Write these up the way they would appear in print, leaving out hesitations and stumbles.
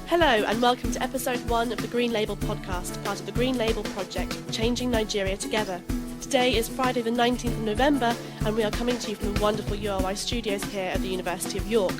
Hello and welcome to episode 1 of the Green Label podcast, part of the Green Label project, Changing Nigeria Together. Today is Friday the 19th of November and we are coming to you from the wonderful URY studios here at the University of York.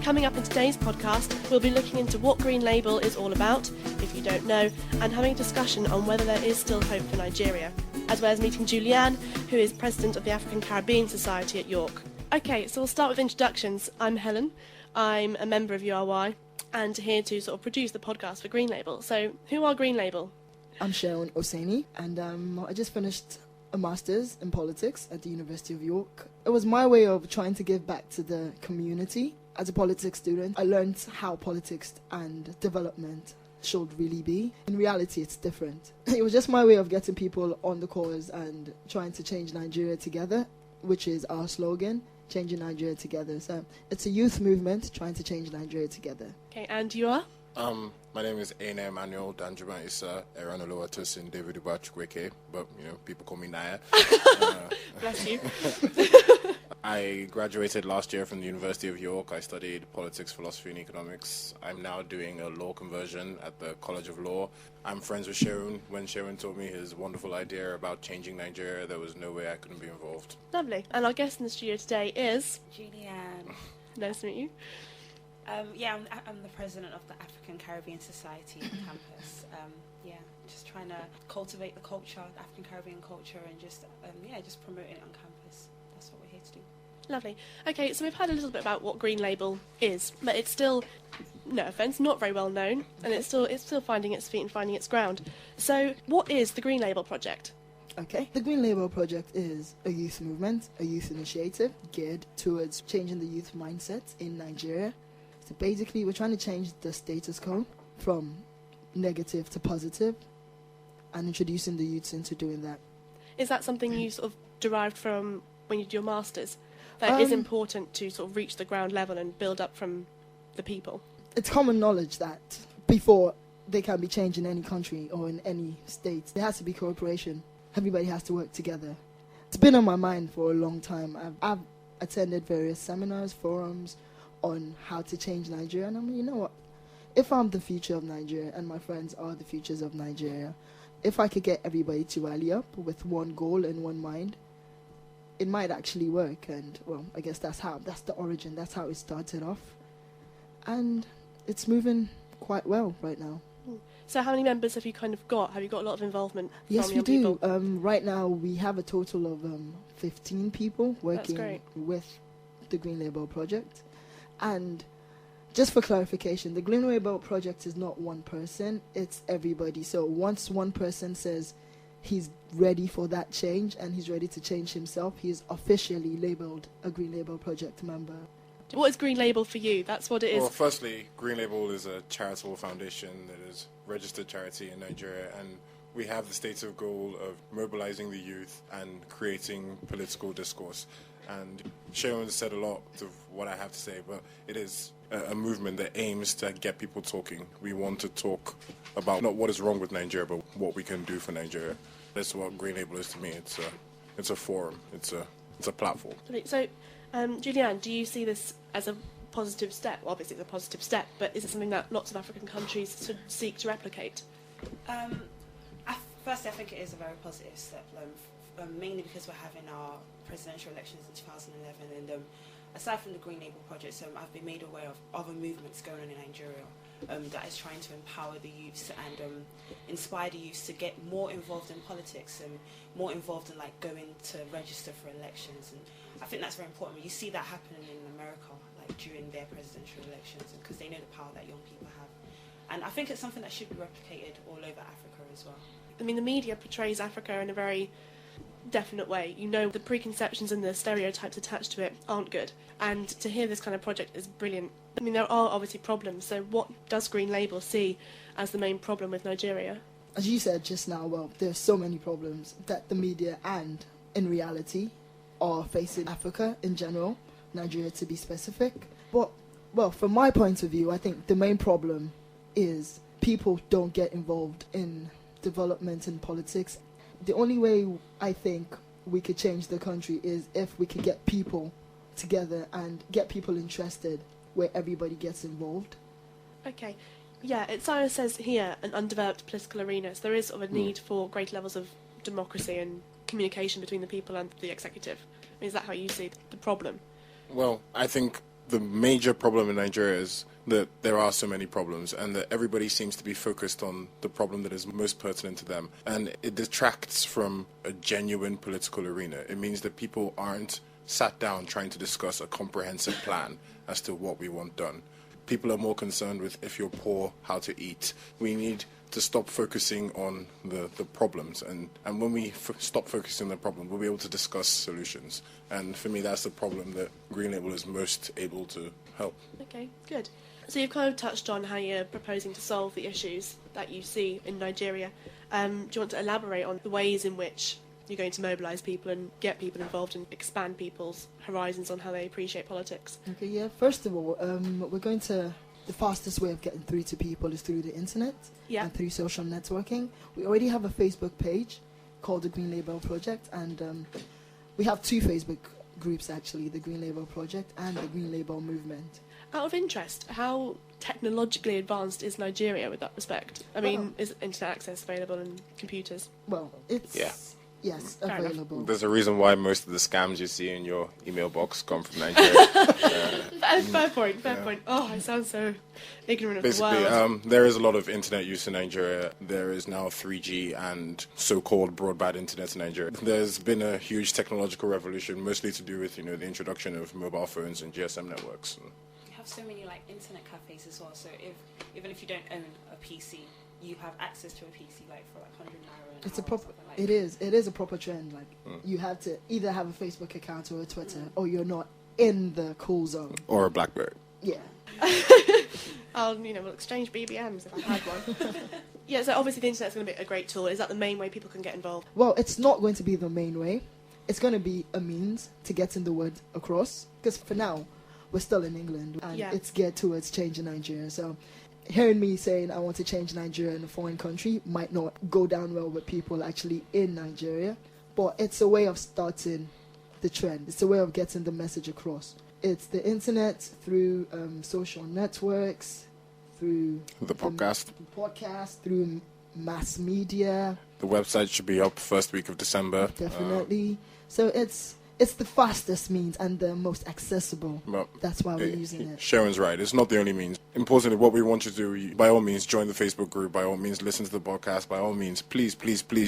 Coming up in today's podcast, we'll be looking into what Green Label is all about, if you don't know, and having a discussion on whether there is still hope for Nigeria, as well as meeting Julianne, who is President of the African Caribbean Society at York. Okay, so we'll start with introductions. I'm Helen, I'm a member of URY, and here to sort of produce the podcast for Green Label. So, who are Green Label? I'm Sharon Oseni, and I just finished a master's in politics at the University of York. It was my way of trying to give back to the community. As a politics student, I learned how politics and development should really be. In reality, it's different. It was just my way of getting people on the cause and trying to change Nigeria together, which is our slogan, changing Nigeria together. So it's a youth movement trying to change Nigeria together. Okay, and you are? My name is Aina Emmanuel Danjuma Issa Eranoloa Tosin David Ubachkweke, but people call me Naya. Bless you. I graduated last year from the University of York. I studied politics, philosophy, and economics. I'm now doing a law conversion at the College of Law. I'm friends with Sharon. When Sharon told me his wonderful idea about changing Nigeria, there was no way I couldn't be involved. Lovely. And our guest in the studio today is Julianne. Nice to meet you. I'm the president of the African Caribbean Society on campus. Just trying to cultivate the culture, the African Caribbean culture, and just promote it on campus. That's what we're here to do. Lovely. Okay, so we've heard a little bit about what Green Label is, but it's still, no offence, not very well known, and it's still finding its feet and finding its ground. So, what is the Green Label project? Okay, the Green Label project is a youth movement, a youth initiative geared towards changing the youth mindset in Nigeria. So basically, we're trying to change the status quo from negative to positive and introducing the youths into doing that. Is that something you sort of derived from when you did your masters? That it's important to sort of reach the ground level and build up from the people? It's common knowledge that before they can be changed in any country or in any state, there has to be cooperation. Everybody has to work together. It's been on my mind for a long time. I've attended various seminars, forums on how to change Nigeria, and I'm like, you know what? If I'm the future of Nigeria and my friends are the futures of Nigeria, if I could get everybody to rally up with one goal and one mind, it might actually work. And well, I guess that's the origin, that's how it started off. And it's moving quite well right now. So how many members have you kind of got? Have you got a lot of involvement Yes, from we young do. people? Right now we have a total of 15 people working great. with the Green Label project. And just for clarification, the Green Label project is not one person, it's everybody. So once one person says he's ready for that change and he's ready to change himself, he is officially labelled a Green Label project member. What is Green Label for you? That's what it is. Well, firstly, Green Label is a charitable foundation that is registered charity in Nigeria, and we have the stated goal of mobilizing the youth and creating political discourse. And Sharon said a lot of what I have to say, but it is a movement that aims to get people talking. We want to talk about not what is wrong with Nigeria, but what we can do for Nigeria. That's what Green Label is to me. It's a forum. It's a platform. So, Julianne, do you see this as a positive step? Well, obviously, it's a positive step, but is it something that lots of African countries should seek to replicate? Firstly, I think it is a very positive step, mainly because we're having our presidential elections in 2011, and aside from the Green Label project, I've been made aware of other movements going on in Nigeria that is trying to empower the youths and inspire the youths to get more involved in politics and more involved in going to register for elections. And I think that's very important. You see that happening in America, during their presidential elections, because they know the power that young people have. And I think it's something that should be replicated all over Africa as well. I mean, the media portrays Africa in a very definite way. You know, the preconceptions and the stereotypes attached to it aren't good. And to hear this kind of project is brilliant. I mean, there are obviously problems, so what does Green Label see as the main problem with Nigeria? As you said just now, well, there's so many problems that the media and, in reality, are facing Africa in general, Nigeria to be specific. But, well, from my point of view, I think the main problem is people don't get involved in development and politics. The only way I think we could change the country is if we could get people together and get people interested where everybody gets involved. Okay. Yeah, it sort of says here an undeveloped political arena. So there is sort of a need for greater levels of democracy and communication between the people and the executive. Is that how you see the problem? Well, I think the major problem in Nigeria is that there are so many problems and that everybody seems to be focused on the problem that is most pertinent to them. And it detracts from a genuine political arena. It means that people aren't sat down trying to discuss a comprehensive plan as to what we want done. People are more concerned with, if you're poor, how to eat. We need to stop focusing on the problems. And when we stop focusing on the problem, we'll be able to discuss solutions. And for me, that's the problem that Green Label is most able to help. Okay, good. So you've kind of touched on how you're proposing to solve the issues that you see in Nigeria. Do you want to elaborate on the ways in which you're going to mobilise people and get people involved and expand people's horizons on how they appreciate politics? Okay, yeah. First of all, the fastest way of getting through to people is through the internet and through social networking. We already have a Facebook page called the Green Label Project, and we have 2 Facebook groups actually, the Green Label Project and the Green Label Movement. Out of interest, how technologically advanced is Nigeria with that respect? I mean, is internet access available and computers? Well, it's... Yeah. Yes, Fair enough. available. There's a reason why most of the scams you see in your email box come from Nigeria. Fair point. Oh, I sound so ignorant of Basically, the world. there is a lot of internet use in Nigeria. There is now 3G and so-called broadband internet in Nigeria. There's been a huge technological revolution, mostly to do with, the introduction of mobile phones and GSM networks. You have so many like internet cafes as well. So even if you don't own a PC, you have access to a PC like for like 100 naira. It's a proper. It is a proper trend. Like you have to either have a Facebook account or a Twitter, or you're not in the cool zone. Or a BlackBerry. Yeah. We'll exchange BBMs if I had one. Yeah, so obviously the internet's going to be a great tool. Is that the main way people can get involved? Well, it's not going to be the main way. It's going to be a means to getting the word across. Because for now, we're still in England, and it's geared towards changing Nigeria. So hearing me saying I want to change Nigeria in a foreign country might not go down well with people actually in Nigeria, but it's a way of starting the trend. It's a way of getting the message across. It's the internet, through social networks, through the podcast, through mass media. The website should be up first week of December. Definitely. So it's the fastest means and the most accessible. Well, that's why we're using it. Sharon's right. It's not the only means. Importantly, what we want you to do, by all means, join the Facebook group. By all means, listen to the podcast. By all means, please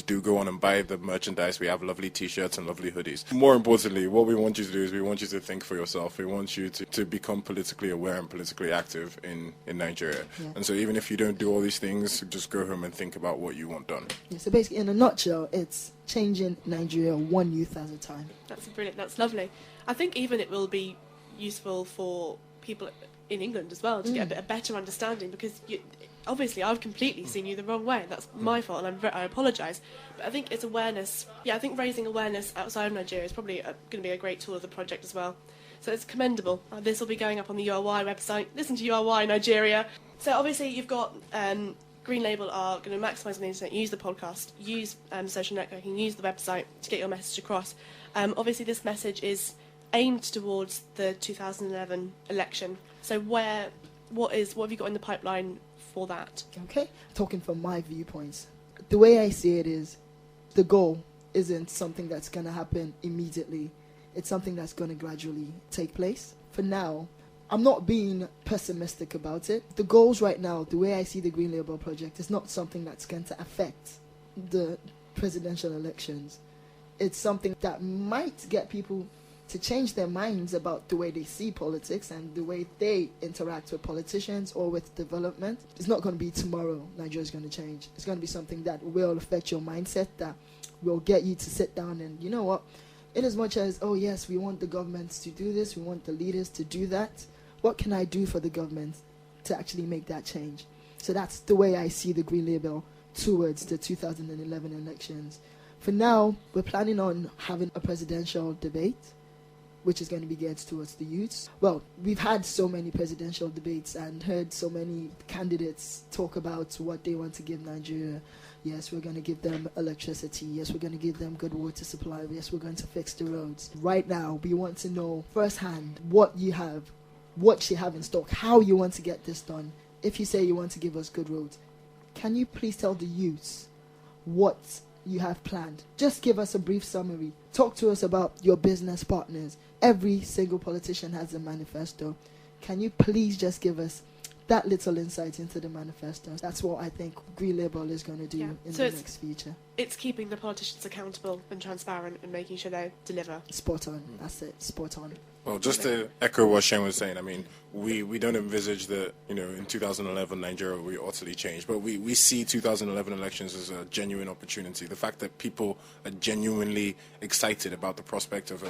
do go on and buy the merchandise. We have lovely T-shirts and lovely hoodies. More importantly, what we want you to do is we want you to think for yourself. We want you to become politically aware and politically active in Nigeria. Yeah. And so even if you don't do all these things, just go home and think about what you want done. Yeah, so basically, in a nutshell, it's changing Nigeria one youth at a time. That's brilliant. That's lovely. I think even it will be useful for people in England as well to get a better understanding, because obviously I've completely seen you the wrong way. That's my fault, and I apologise. But I think it's awareness. Yeah, I think raising awareness outside of Nigeria is probably going to be a great tool of the project as well. So it's commendable. This will be going up on the URY website. Listen to URY Nigeria. So obviously you've got Green Label are going to maximise on the internet, use the podcast, use social networking, use the website to get your message across. Obviously this message is aimed towards the 2011 election. So what have you got in the pipeline for that? Okay, talking from my viewpoints, the way I see it is, the goal isn't something that's going to happen immediately. It's something that's going to gradually take place. For now, I'm not being pessimistic about it. The goals right now, the way I see the Green Label Project, is not something that's going to affect the presidential elections. It's something that might get people to change their minds about the way they see politics and the way they interact with politicians or with development. It's not going to be tomorrow Nigeria's going to change. It's going to be something that will affect your mindset, that will get you to sit down and, you know what, in as much as, oh yes, we want the governments to do this, we want the leaders to do that, what can I do for the government to actually make that change? So that's the way I see the Green Label towards the 2011 elections. For now, we're planning on having a presidential debate, which is going to be geared towards the youths. Well, we've had so many presidential debates and heard so many candidates talk about what they want to give Nigeria. Yes, we're going to give them electricity. Yes, we're going to give them good water supply. Yes, we're going to fix the roads. Right now, we want to know firsthand what you have in stock, how you want to get this done, if you say you want to give us good roads, can you please tell the youths what you have planned? Just give us a brief summary. Talk to us about your business partners. Every single politician has a manifesto. Can you please just give us that little insight into the manifesto? That's what I think Green Label is going to do in So the it's- next future. It's keeping the politicians accountable and transparent and making sure they deliver. Spot on. That's it. Spot on. Well, just to echo what Shane was saying, I mean, we don't envisage that, in 2011 Nigeria will be utterly changed, but we see 2011 elections as a genuine opportunity. The fact that people are genuinely excited about the prospect of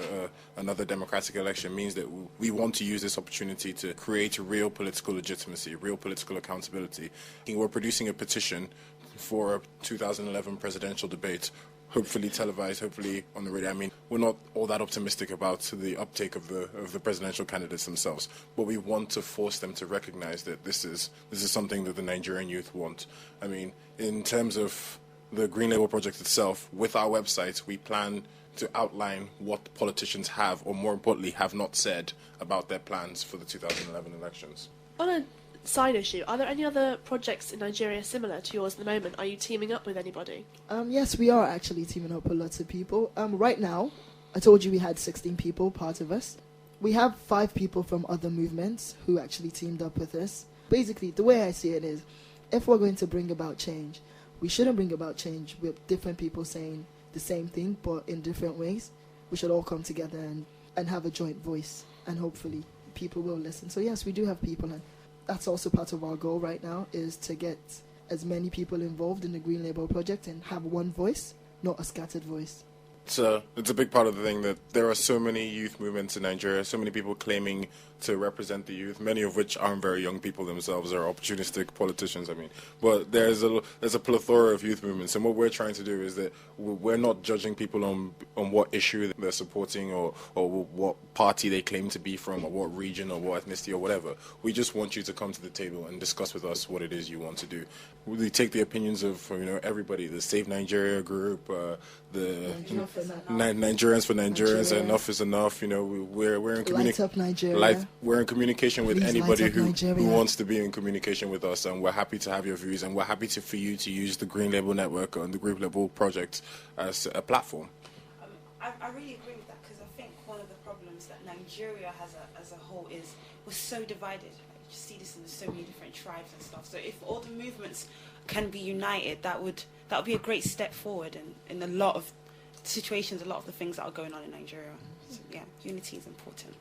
another democratic election means that we want to use this opportunity to create real political legitimacy, real political accountability. We're producing a petition for a 2011 presidential debate, hopefully televised, hopefully on the radio. I mean, we're not all that optimistic about the uptake of the presidential candidates themselves, but we want to force them to recognize that this is something that the Nigerian youth want. I mean, in terms of the Green Label project itself, with our website, we plan to outline what politicians have, or more importantly, have not said about their plans for the 2011 elections. On a side issue, are there any other projects in Nigeria similar to yours at the moment? Are you teaming up with anybody? Yes, we are actually teaming up with lots of people. Right now, I told you we had 16 people part of us. We have 5 people from other movements who actually teamed up with us. Basically, the way I see it is, if we're going to bring about change, we shouldn't bring about change with different people saying the same thing, but in different ways. We should all come together and have a joint voice, and hopefully people will listen. So yes, we do have people, and that's also part of our goal right now, is to get as many people involved in the Green Label project and have one voice, not a scattered voice. It's a big part of the thing that there are so many youth movements in Nigeria, so many people claiming to represent the youth, many of which aren't very young people themselves, are opportunistic politicians, I mean. But there's a plethora of youth movements, and what we're trying to do is that we're not judging people on what issue they're supporting or what party they claim to be from, or what region or what ethnicity or whatever. We just want you to come to the table and discuss with us what it is you want to do. We take the opinions of everybody, the Save Nigeria group, the Nigerians for Nigerians, Nigeria. Enough is Enough. We're in Light communication. up Nigeria. We're in communication with Please anybody light up who Nigeria. wants to be in communication with us, and we're happy to have your views, and we're happy for you to use the Green Label Network and the Green Label Project as a platform. I really agree with that, because I think one of the problems that Nigeria has as a whole is we're so divided. You see this in so many different tribes and stuff. So if all the movements can be united, that would be a great step forward in a lot of situations, a lot of the things that are going on in Nigeria. So, yeah, unity is important.